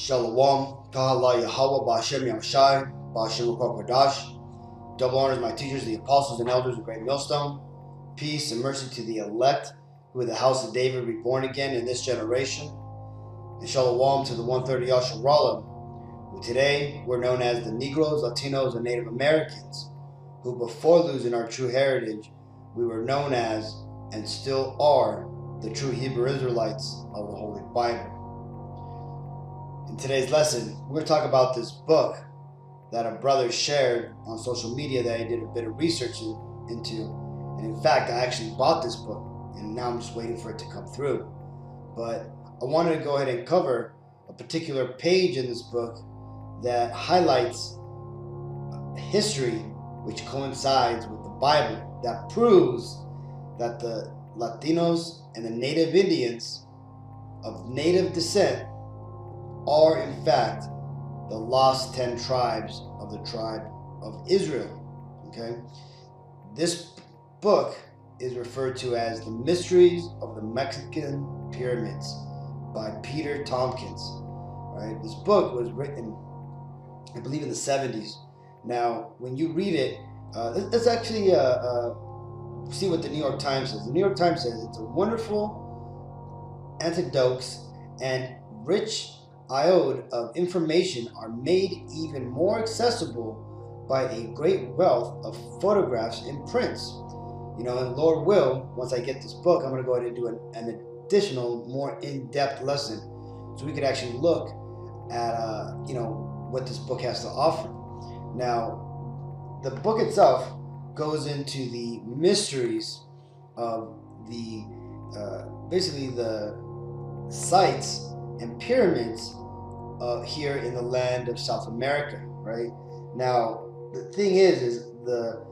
Shalom, Kahala Yahweh, Ba'ashem Yahushai, Ba'ashem Kodash. Double honors my teachers, the apostles and elders of Great Millstone. Peace and mercy to the elect, who are the house of David, reborn again in this generation. And Shalom to the 130 Yasharallah, who today we're known as the Negroes, Latinos, and Native Americans, who before losing our true heritage, we were known as, and still are, the true Hebrew Israelites of the Holy Bible. In today's lesson, we're going to talk about this book that a brother shared on social media that I did a bit of research into. And in fact, I actually bought this book, and now I'm just waiting for it to come through. But I wanted to go ahead and cover a particular page in this book that highlights history which coincides with the Bible, that proves that the Latinos and the Native Indians of native descent are in fact the lost 10 tribes of the tribe of Israel. Okay, this book is referred to as The Mysteries of the Mexican Pyramids by Peter Tompkins. Right, this book was written, I believe, in the 70s. Now, when you read it, let's actually see what the New York Times says. The New York Times says it's a wonderful anecdotes and rich iode of information are made even more accessible by a great wealth of photographs and prints. You know, and Lord will, once I get this book, I'm going to go ahead and do an additional, more in-depth lesson, so we could actually look at, what this book has to offer. Now, the book itself goes into the mysteries of the, basically the sites and pyramids here in the land of South America, right? Now, the thing is the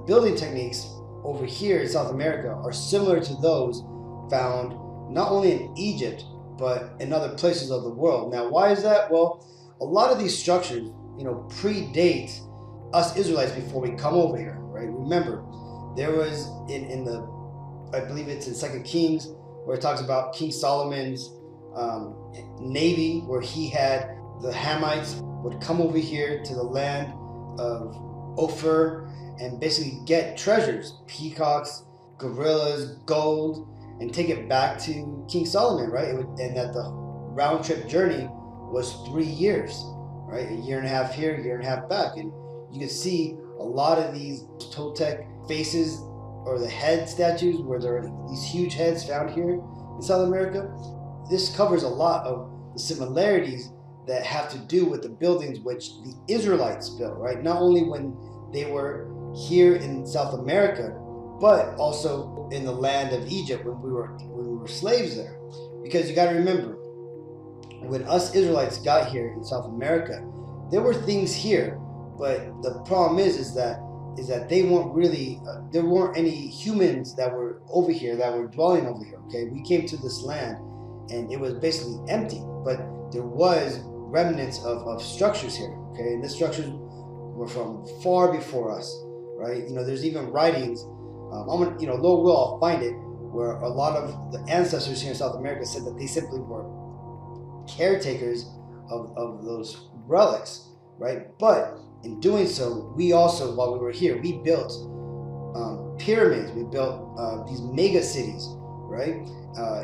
building techniques over here in South America are similar to those found not only in Egypt, but in other places of the world. Now, why is that? Well, a lot of these structures, predate us Israelites before we come over here, right? Remember, there was in the, I believe it's in 2 Kings, where it talks about King Solomon's navy, where he had the Hamites would come over here to the land of Ophir and basically get treasures, peacocks, gorillas, gold, and take it back to King Solomon, right? And that the round trip journey was 3 years, right? A year and a half here, a year and a half back. And you can see a lot of these Toltec faces, or the head statues, where there are these huge heads found here in South America. This covers a lot of the similarities that have to do with the buildings which the Israelites built, right? Not only when they were here in South America, but also in the land of Egypt when we were slaves there. Because you got to remember, when us Israelites got here in South America, there were things here, but the problem is that they weren't really, there weren't any humans that were over here, that were dwelling over here, okay? We came to this land and it was basically empty, but there was remnants of structures here, okay? And the structures were from far before us, right? There's even writings, Lord will, I'll find it, where a lot of the ancestors here in South America said that they simply were caretakers of those relics, right? But in doing so, we also, while we were here, we built pyramids, we built these mega cities, right?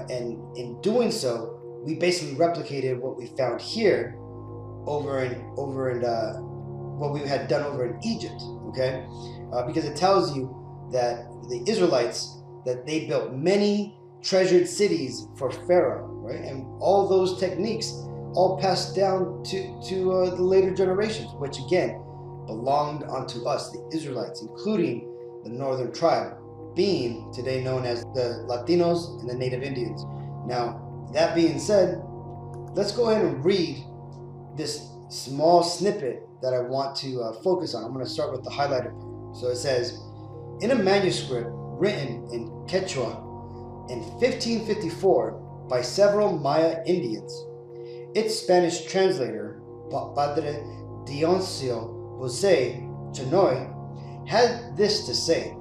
And in doing so, we basically replicated what we found here over in what we had done over in Egypt, okay? Because it tells you that the Israelites, that they built many treasured cities for Pharaoh, right? And all those techniques all passed down to the later generations, which again belonged unto us, the Israelites, including the northern tribe, being today known as the Latinos and the Native Indians. Now, that being said, let's go ahead and read this small snippet that I want to focus on. I'm going to start with the highlighted part. So it says, in a manuscript written in Quechua in 1554 by several Maya Indians, its Spanish translator, Padre Dioncio Jose Chanoy, had this to say: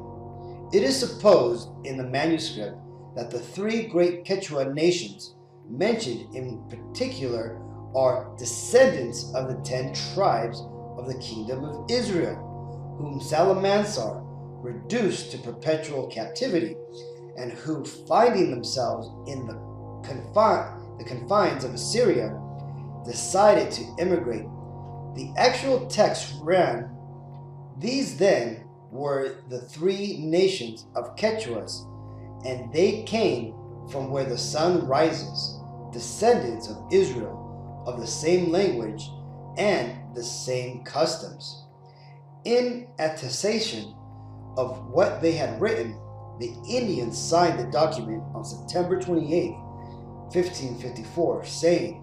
it is supposed in the manuscript that the three great Quechua nations mentioned in particular are descendants of the 10 tribes of the kingdom of Israel, whom Salmanasar reduced to perpetual captivity, and who, finding themselves in the confines of Assyria, decided to immigrate. The actual text ran, "These then were the 3 nations of Quechuas, and they came from where the sun rises, descendants of Israel, of the same language and the same customs." In attestation of what they had written, the Indians signed the document on September 28, 1554, saying,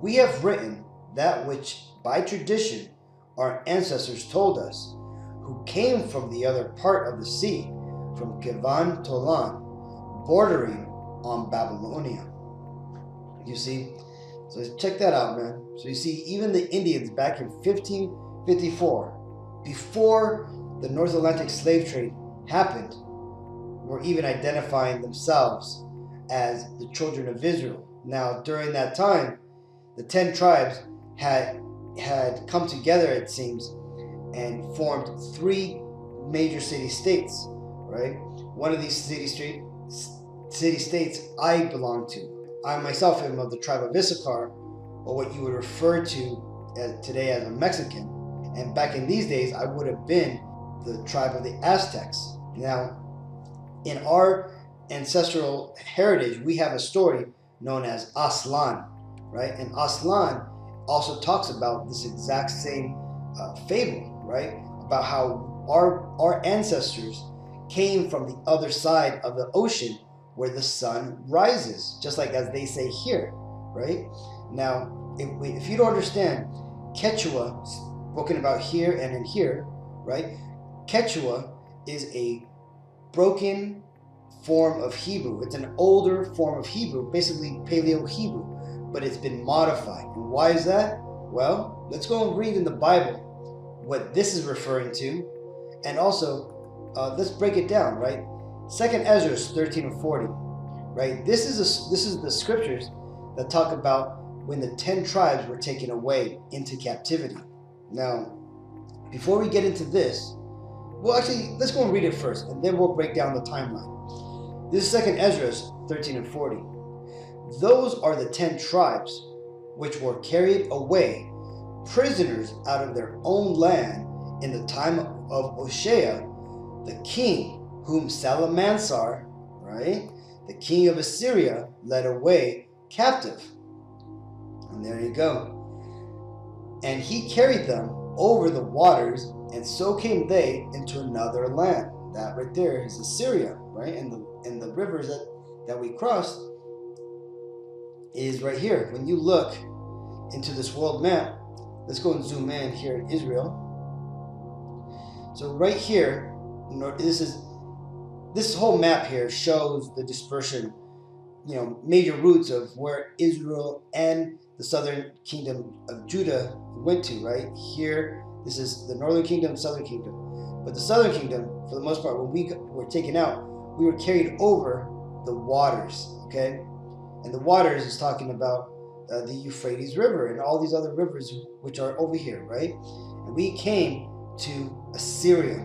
"We have written that which by tradition our ancestors told us, who came from the other part of the sea, from Kevan Tolan, bordering on Babylonia." You see? So check that out, man. So you see, even the Indians back in 1554, before the North Atlantic slave trade happened, were even identifying themselves as the children of Israel. Now, during that time, the 10 tribes had come together, it seems, and formed 3 major city-states, right? One of these city-states I belong to. I myself am of the tribe of Issachar, or what you would refer to today as a Mexican. And back in these days, I would have been the tribe of the Aztecs. Now, in our ancestral heritage, we have a story known as Aslan, right? And Aslan also talks about this exact same fable, right? About how our ancestors came from the other side of the ocean where the sun rises, just like as they say here, right? Now, if you don't understand Quechua, spoken about here and in here, right? Quechua is a broken form of Hebrew. It's an older form of Hebrew, basically Paleo-Hebrew, but it's been modified. And why is that? Well, let's go and read in the Bible what this is referring to, and also let's break it down, right? 2nd Ezra 13 and 40, right? This is the scriptures that talk about when the 10 tribes were taken away into captivity. Now, before we get into this, well, actually, let's go and read it first, and then we'll break down the timeline. This is 2nd Ezra 13 and 40. "Those are the 10 tribes which were carried away prisoners out of their own land in the time of Hoshea, the king, whom Salmanasar, right, the king of Assyria, led away captive." And there you go. "And he carried them over the waters, and so came they into another land." That right there is Assyria, right? And the rivers that we crossed is right here. When you look into this world map, let's go and zoom in here in Israel. So right here, this whole map here shows the dispersion, major routes of where Israel and the southern kingdom of Judah went to, right? Here, this is the northern kingdom, southern kingdom. But the southern kingdom, for the most part, when we were taken out, we were carried over the waters, okay? And the waters is talking about the Euphrates River and all these other rivers which are over here, right? And we came to Assyria.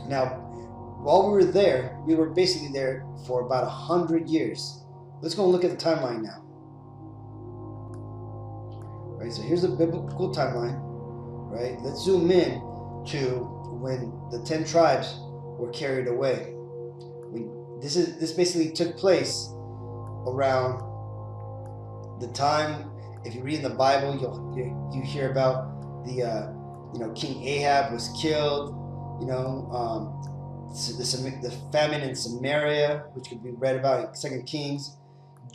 Now, while we were there, we were basically there for about 100 years. Let's go and look at the timeline now. Right, so here's the biblical timeline, right? Let's zoom in to when the 10 tribes were carried away. This basically took place around the time, if you read in the Bible, you hear about the King Ahab was killed, the famine in Samaria, which could be read about in 2 Kings.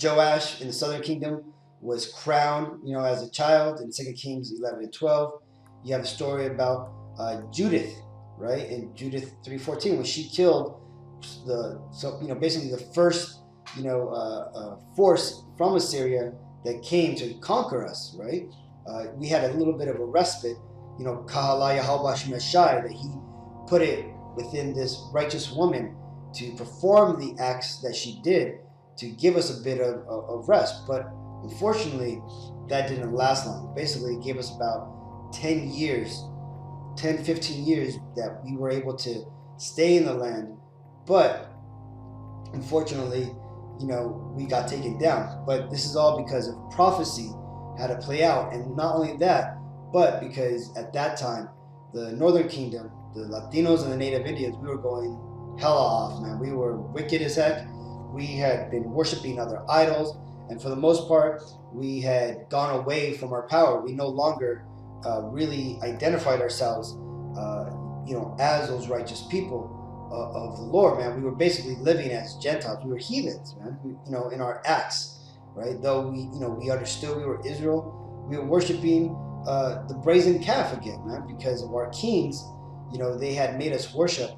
Joash in the southern kingdom was crowned, as a child in 2 Kings 11 and 12. You have a story about Judith, right, in Judith 3:14, when she killed basically the first force from Assyria that came to conquer us, right? We had a little bit of a respite, Kahala Yahalbash Meshai, that he put it within this righteous woman to perform the acts that she did to give us a bit of rest. But Unfortunately, that didn't last long. Basically, it gave us about 10 years, 10, 15 years that we were able to stay in the land. But unfortunately, we got taken down. But this is all because of prophecy had to play out. And not only that, but because at that time, the Northern Kingdom, the Latinos and the Native Indians, we were going hella off, man. We were wicked as heck. We had been worshiping other idols. And for the most part, we had gone away from our power. We no longer really identified ourselves, as those righteous people of the Lord, man. We were basically living as Gentiles. We were heathens, man. In our acts, right? Though we understood we were Israel, we were worshiping the brazen calf again, man, because of our kings. They had made us worship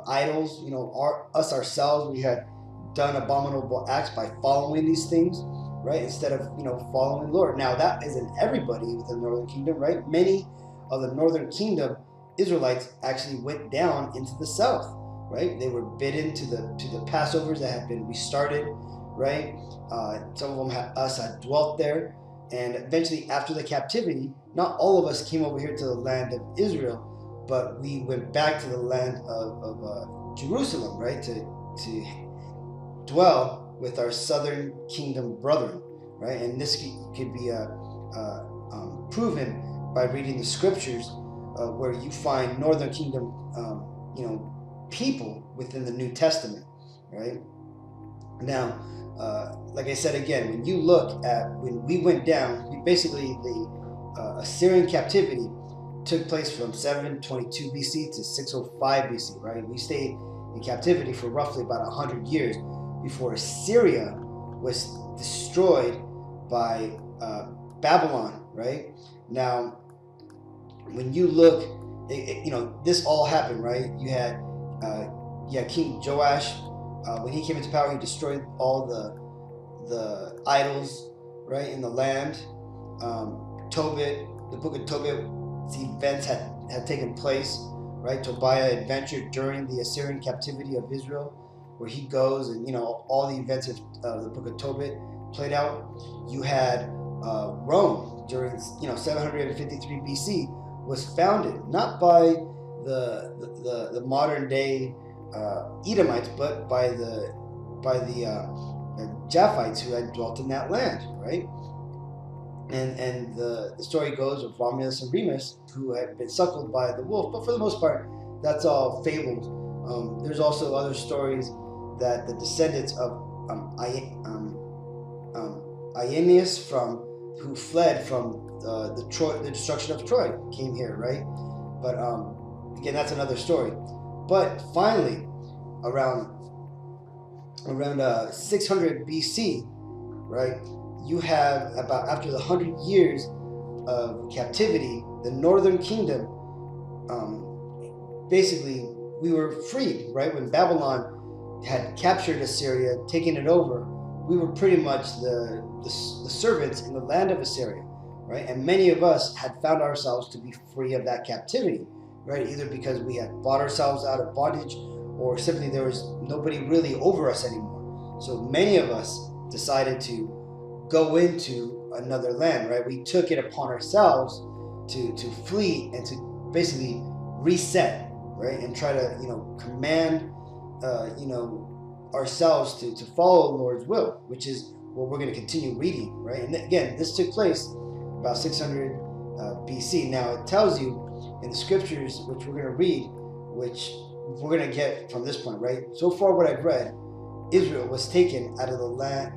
idols. Us ourselves, we had done abominable acts by following these things, right? Instead of following the Lord. Now that isn't everybody within the Northern Kingdom, right? Many of the Northern Kingdom Israelites actually went down into the south, right? They were bidden to the Passovers that had been restarted, right? Some of them had dwelt there, and eventually after the captivity, not all of us came over here to the land of Israel, but we went back to the land of Jerusalem, right? To dwell with our southern kingdom brethren, right? And this could be proven by reading the scriptures, where you find Northern Kingdom, people within the New Testament, right? Now, like I said again, when you look at when we went down, the Assyrian captivity took place from 722 BC to 605 BC, right? We stayed in captivity for roughly about 100 years before Assyria was destroyed by Babylon, right? Now, when you look, this all happened, right? You had King Joash. When he came into power, he destroyed all the idols, right, in the land. Tobit, the book of Tobit, the events had taken place, right? Tobiah adventured during the Assyrian captivity of Israel, where he goes and all the events of the book of Tobit played out. You had Rome during 753 BC was founded not by the modern day Edomites, but by the Japhites who had dwelt in that land, right? And the story goes of Romulus and Remus, who had been suckled by the wolf, but for the most part, that's all fables. There's also other stories that the descendants of Aeneas, who fled from the destruction of Troy, came here, right? But again, that's another story. But finally, around 600 BC, right? You have after the 100 years of captivity, the Northern Kingdom, basically, we were freed, right? When Babylon had captured Assyria, taken it over, we were pretty much the servants in the land of Assyria, right? And many of us had found ourselves to be free of that captivity, right? Either because we had bought ourselves out of bondage, or simply there was nobody really over us anymore. So many of us decided to go into another land, right? We took it upon ourselves to flee and to basically reset, right? And try to command ourselves to follow the Lord's will, which is what we're going to continue reading, right? And again, this took place about 600 BC. Now it tells you in the scriptures, which we're going to read, which we're going to get from this point, right? So far what I've read, Israel was taken out of the land,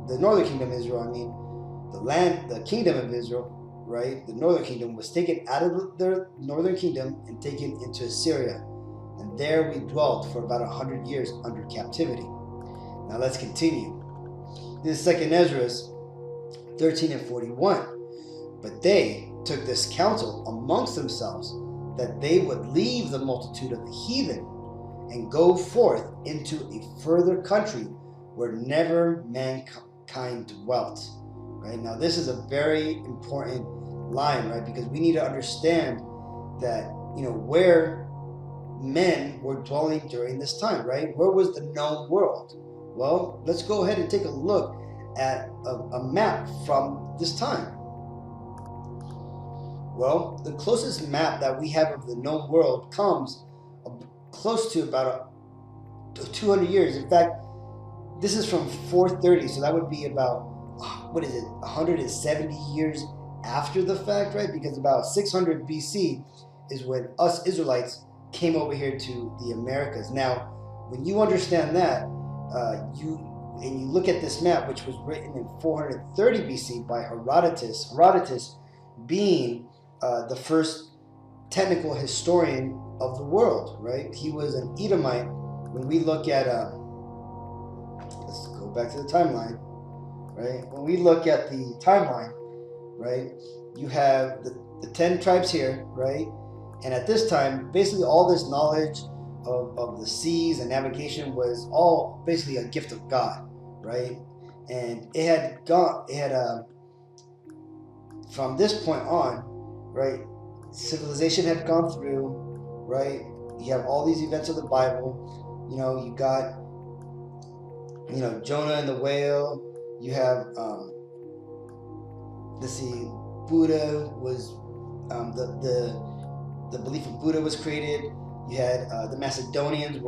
the Northern Kingdom of Israel, the kingdom of Israel, right? The Northern Kingdom was taken out of their Northern Kingdom and taken into Assyria. And there we dwelt for about 100 years under captivity. Now let's continue. This is 2nd Ezra 13 and 41. But they took this counsel amongst themselves, that they would leave the multitude of the heathen and go forth into a further country where never mankind dwelt. Right? Now this is a very important line, right? Because we need to understand that, where men were dwelling during this time, right? Where was the known world? Well, let's go ahead and take a look at a map from this time? Well, the closest map that we have of the known world comes close to about 200 years. In fact, this is from 430, so that would be about, 170 years after the fact, right? Because about 600 BC is when us Israelites came over here to the Americas. Now, when you understand that, you look at this map, which was written in 430 BC by Herodotus. Herodotus being the first technical historian of the world, right? He was an Edomite. When we look at, let's go back to the timeline, right? When we look at the timeline, right, you have the 10 tribes here, right? And at this time, basically all this knowledge of the seas and navigation was all basically a gift of God, right? And it had from this point on, right, civilization had gone through, right? You have all these events of the Bible. You know, you got, Jonah and the whale. You have, let's see, Buddha was, the belief of Buddha was created. You had the Macedonians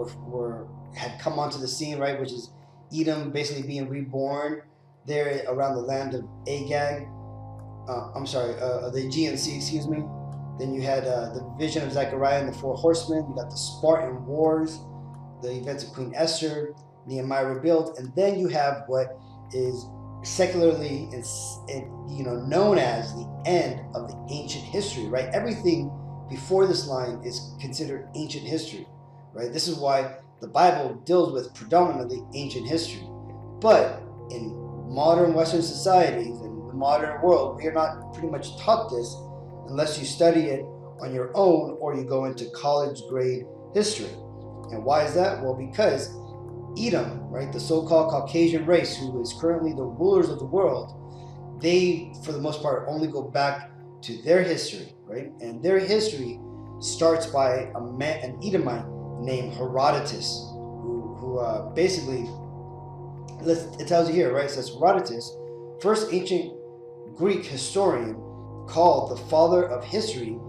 had come onto the scene, right, which is Edom basically being reborn there around the land of Agag. The Aegean Sea, excuse me. Then you had the vision of Zechariah and the 4 horsemen. You got the Spartan wars, the events of Queen Esther, Nehemiah rebuilt, and then you have what is secularly known as the end of the ancient history, right? Everything before this line is considered ancient history, right? This is why the Bible deals with predominantly ancient history. But in modern Western societies and the modern world, we are not pretty much taught this unless you study it on your own or you go into college grade history. And why is that? Well, because Edom, right, the so-called Caucasian race who is currently the rulers of the world, they, for the most part, only go back to their history, right? And their history starts by an Edomite named Herodotus, who basically, it tells you here, right? It says Herodotus, first ancient Greek historian, called the father of history,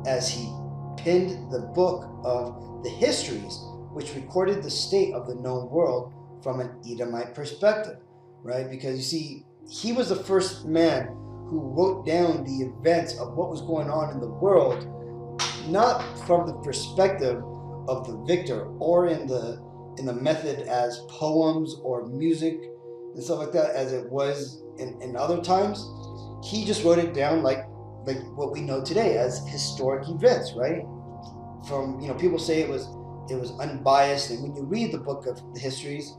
as he penned the book of the histories, which recorded the state of the known world from an Edomite perspective, right? Because you see, he was the first man who wrote down the events of what was going on in the world, not from the perspective of the victor or in the method as poems or music and stuff like that, as it was in other times. He just wrote it down like what we know today as historic events, right? From, people say it was unbiased, and when you read the book of the histories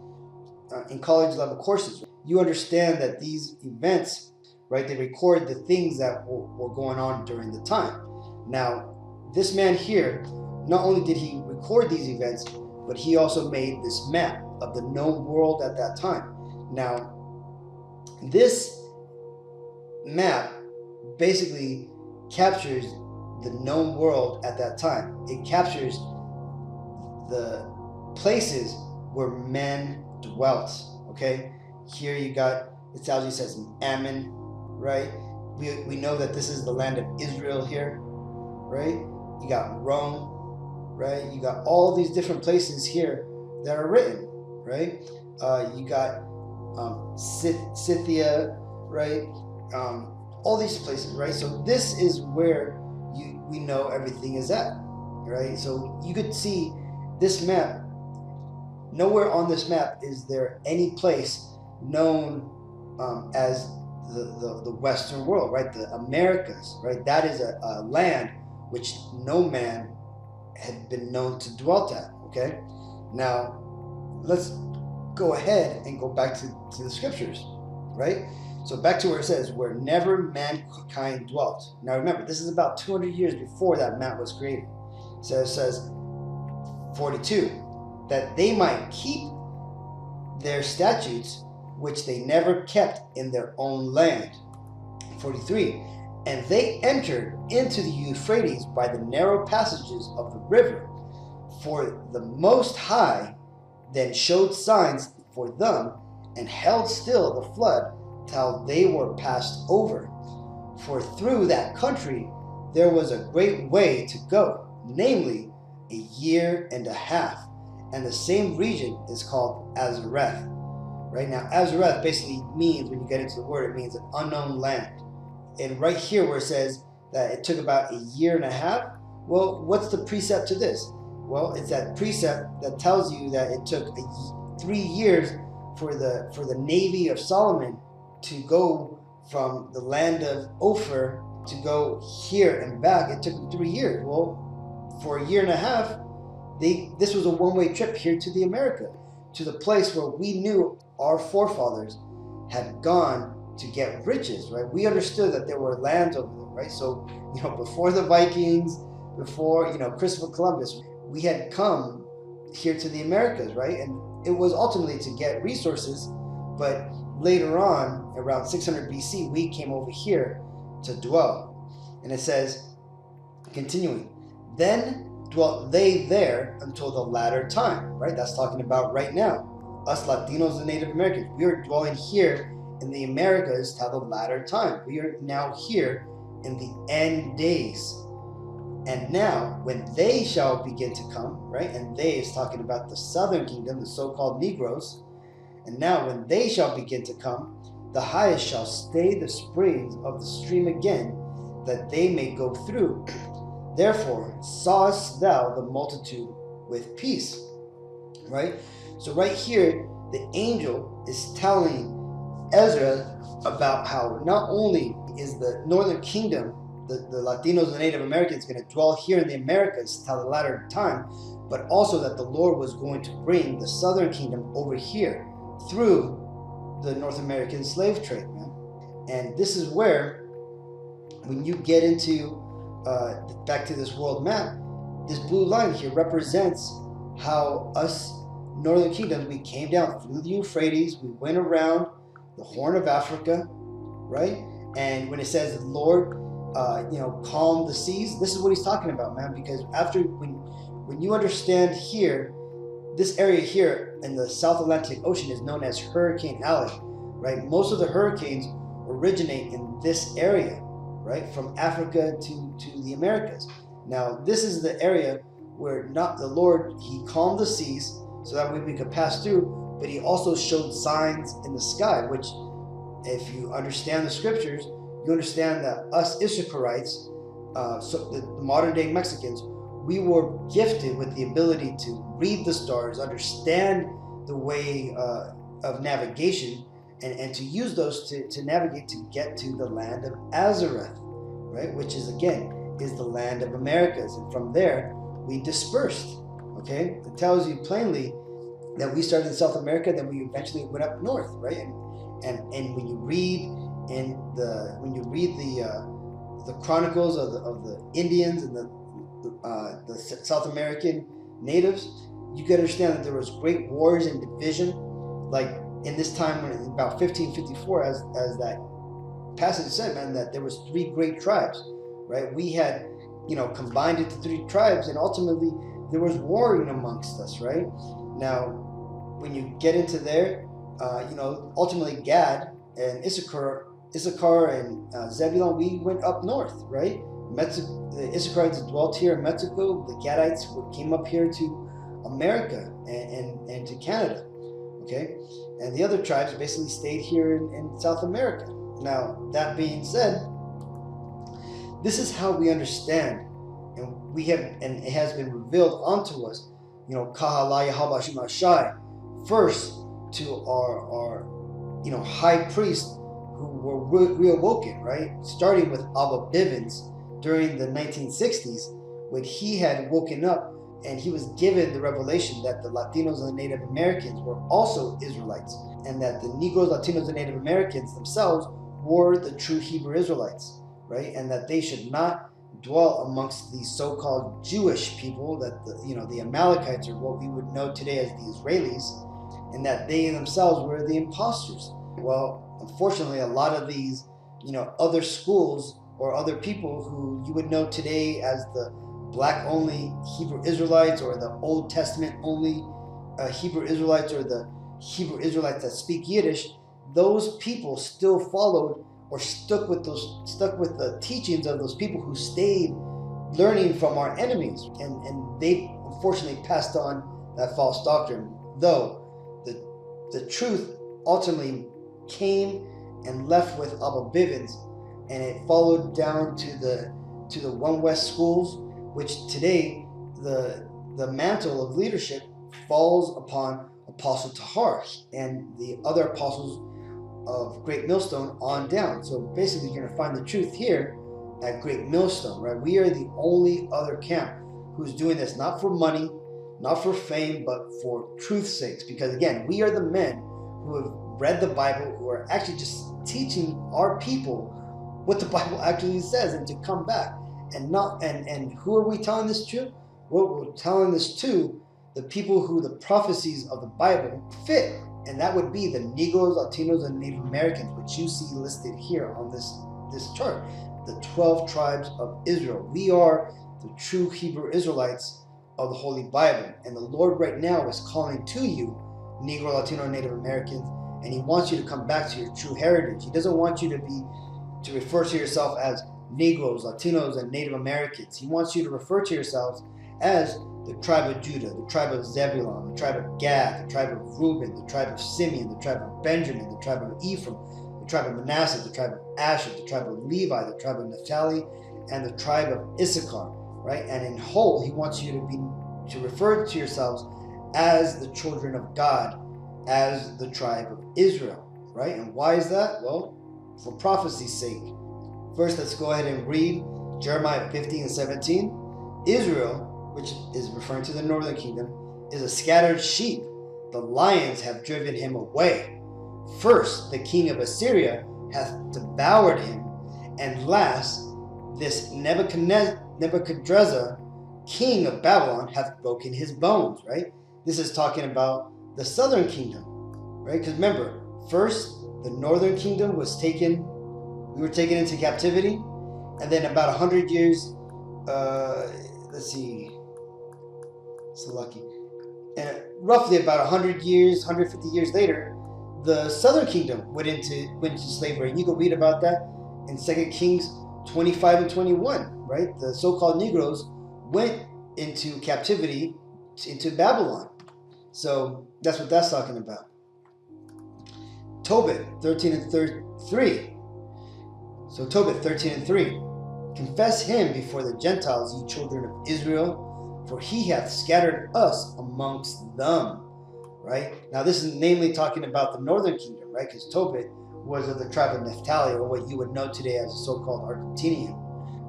in college level courses, you understand that these events, right, they record the things that were going on during the time. Now, this man here, not only did he record these events, but he also made this map of the known world at that time. Now, this map basically captures the known world at that time. It captures the places where men dwelt, okay? Here you got, it tells you, it says Ammon, right? We know that this is the land of Israel here, right? You got Rome, right? You got all these different places here that are written, right? You got Scythia, right? All these places, right? So this is where we know everything is at, right? So you could see this map. Nowhere on this map is there any place known as the Western world, right? The Americas, right? That is a land which no man had been known to dwell at, okay? Now, let's go ahead and go back to the scriptures, right? So back to where it says, where never mankind dwelt. Now remember, this is about 200 years before that map was created. So it says, 42, that they might keep their statutes, which they never kept in their own land. 43, and they entered into the Euphrates by the narrow passages of the river, for the Most High then showed signs for them and held still the flood till they were passed over. For through that country there was a great way to go, namely 1.5 years, and the same region is called Azareth. Right now, Azareth basically means, when you get into the word, it means an unknown land. And right here where it says that it took about 1.5 years, well, what's the precept to this? Well, it's that precept that tells you that it took 3 years for the navy of Solomon to go from the land of Ophir to go here and back. It took them 3 years. Well, for 1.5 years, this was a one-way trip here to the America, to the place where we knew our forefathers had gone to get riches, right? We understood that there were lands over there, right? So, before the Vikings, before, Christopher Columbus, we had come here to the Americas, right? And it was ultimately to get resources, but later on, around 600 BC, we came over here to dwell. And it says, continuing, then dwelt they there until the latter time, right? That's talking about right now. Us Latinos and Native Americans, we are dwelling here in the Americas till the latter time. We are now here in the end days. And now, when they shall begin to come, right? And they is talking about the southern kingdom, the so-called Negroes. And now, when they shall begin to come, the highest shall stay the springs of the stream again, that they may go through. Therefore, sawest thou the multitude with peace. Right? So right here, the angel is telling Ezra about how not only is the northern kingdom, the Latinos and Native Americans, going to dwell here in the Americas till the latter time, but also that the Lord was going to bring the southern kingdom over here through the North American slave trade, man. And this is where, when you get into back to this world map, this blue line here represents how us northern kingdoms, we came down through the Euphrates, we went around the Horn of Africa, right? And when it says the Lord calm the seas, this is what he's talking about, man. Because when you understand here, this area here in the South Atlantic Ocean is known as Hurricane Alley, right? Most of the hurricanes originate in this area, right? From Africa to the Americas. Now, this is the area where not the Lord, he calmed the seas so that way we could pass through, but he also showed signs in the sky, which, if you understand the scriptures, you understand that us Issacharites, so the modern day Mexicans, we were gifted with the ability to read the stars, understand the way of navigation, and to use those to navigate to get to the land of Azareth, right? Which is, again, is the land of Americas. And from there, we dispersed, okay? It tells you plainly that we started in South America, then we eventually went up north, right? And when you read the chronicles of the Indians and the South American natives, you can understand that there was great wars and division. Like in this time, when about 1554, as that passage said, man, that there was 3 great tribes, right? We had, combined into 3 tribes, and ultimately there was warring amongst us, right? Now, when you get into there, ultimately Gad and Issachar and Zebulun, we went up north, right? The Issacharites dwelt here in Mexico. The Gadites came up here to America and to Canada, okay? And the other tribes basically stayed here in South America. Now, that being said, this is how we understand, and it has been revealed unto us, Kahala Yahweh Shema Shai, first to our high priest who were reawoken, right? Starting with Abba Bivens during the 1960s, when he had woken up and he was given the revelation that the Latinos and the Native Americans were also Israelites, and that the Negroes, Latinos, and Native Americans themselves were the true Hebrew Israelites, right? And that they should not dwell amongst these so-called Jewish people, that the Amalekites are what we would know today as the Israelis, and that they themselves were the imposters. Well, unfortunately, a lot of these, other schools or other people who you would know today as the black-only Hebrew Israelites, or the Old Testament-only Hebrew Israelites, or the Hebrew Israelites that speak Yiddish, those people still followed or stuck with the teachings of those people who stayed learning from our enemies, and they unfortunately passed on that false doctrine. Though the truth ultimately came and left with Abba Bivens, and it followed down to the One West schools, which today the mantle of leadership falls upon Apostle Tahar and the other apostles of Great Millstone on down. So basically, you're going to find the truth here at Great Millstone, right? We are the only other camp who's doing this, not for money, not for fame, but for truth's sakes. Because again, we are the men who have read the Bible, who are actually just teaching our people what the Bible actually says, and to come back. And who are we telling this to? Well, we're telling this to the people who the prophecies of the Bible fit, and that would be the Negroes, Latinos, and Native Americans, which you see listed here on this chart. The 12 tribes of Israel. We are the true Hebrew Israelites of the Holy Bible, and the Lord right now is calling to you, Negro, Latino, and Native Americans, and He wants you to come back to your true heritage. He doesn't want you to refer to yourself as Negroes, Latinos, and Native Americans. He wants you to refer to yourselves as the tribe of Judah, the tribe of Zebulun, the tribe of Gad, the tribe of Reuben, the tribe of Simeon, the tribe of Benjamin, the tribe of Ephraim, the tribe of Manasseh, the tribe of Asher, the tribe of Levi, the tribe of Naphtali, and the tribe of Issachar, right? And in whole, He wants you to refer to yourselves as the children of God, as the tribe of Israel, right? And why is that? Well, for prophecy's sake. First, let's go ahead and read Jeremiah 15 and 17. Israel, which is referring to the northern kingdom, is a scattered sheep. The lions have driven him away. First, the king of Assyria hath devoured him, and last, this Nebuchadnezzar, king of Babylon, hath broken his bones, right? This is talking about the southern kingdom, right? Because remember, first, the northern kingdom was taken, we were taken into captivity, and then about 100 years, let's see, so lucky, and roughly about 100 years, 150 years later, the southern kingdom went into slavery. And you can read about that in 2 Kings 25 and 21, right? The so-called Negroes went into captivity into Babylon. So that's what that's talking about. Tobit 13 and 3. So Tobit 13 and 3. Confess him before the Gentiles, ye children of Israel, for he hath scattered us amongst them. Right? Now this is namely talking about the northern kingdom, right? Because Tobit was of the tribe of Naphtali, or what you would know today as a so-called Argentinian,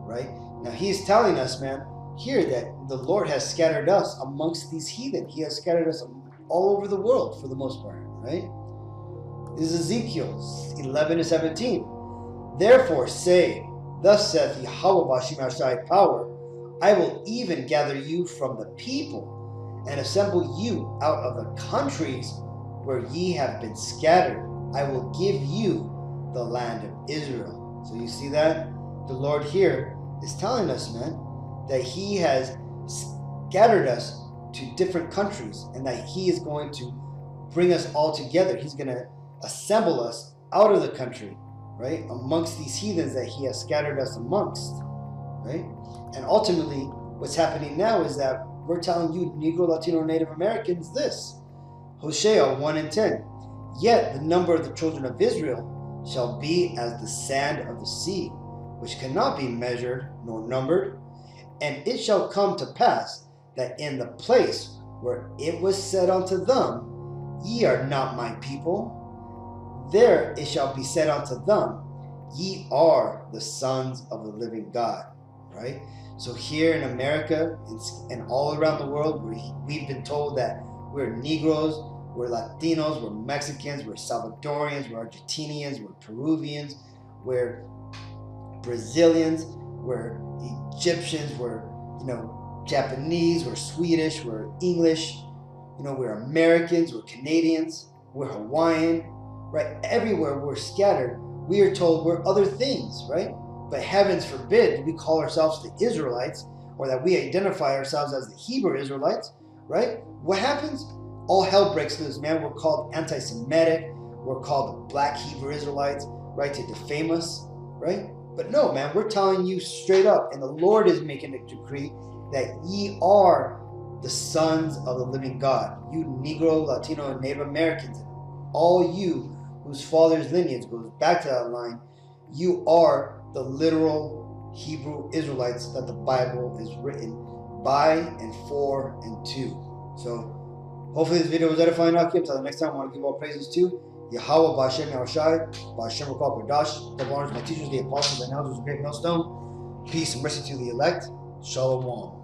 right? Now he's telling us, man, here that the Lord has scattered us amongst these heathen. He has scattered us all over the world for the most part, right? This is Ezekiel 11 to 17. Therefore say, thus saith Yahweh Bashim Ashai power, I will even gather you from the people and assemble you out of the countries where ye have been scattered. I will give you the land of Israel. So you see that? The Lord here is telling us, man, that He has scattered us to different countries, and that He is going to bring us all together. He's going to assemble us out of the country, right? Amongst these heathens that He has scattered us amongst, right? And ultimately, what's happening now is that we're telling you, Negro, Latino, Native Americans, this. Hosea 1 and 10. Yet the number of the children of Israel shall be as the sand of the sea, which cannot be measured nor numbered. And it shall come to pass that in the place where it was said unto them, Ye are not my people, there it shall be said unto them, Ye are the sons of the living God. Right? So here in America and all around the world, we've been told that we're Negroes, we're Latinos, we're Mexicans, we're Salvadorians, we're Argentinians, we're Peruvians, we're Brazilians, we're Egyptians, we're Japanese, we're Swedish, we're English, we're Americans, we're Canadians, we're Hawaiian, right? Everywhere we're scattered, we are told we're other things, right? But heavens forbid we call ourselves the Israelites, or that we identify ourselves as the Hebrew Israelites, right? What happens? all hell breaks loose, man. We're called anti-Semitic. We're called black Hebrew Israelites, right, to defame us, right? But no, man, we're telling you straight up, and the Lord is making a decree that ye are the sons of the living God. You Negro, Latino, and Native Americans, all you whose father's lineage goes back to that line, you are the literal Hebrew Israelites that the Bible is written by and for and to. So hopefully this video was edifying. Until the next time, I want to give all praises to Yahweh, Ba'Shem Yahushai, Ba'Shem Rakal Kodash, double honors my teachers, the apostles, and elders of Great Millstone. Peace and mercy to the elect. Shalom.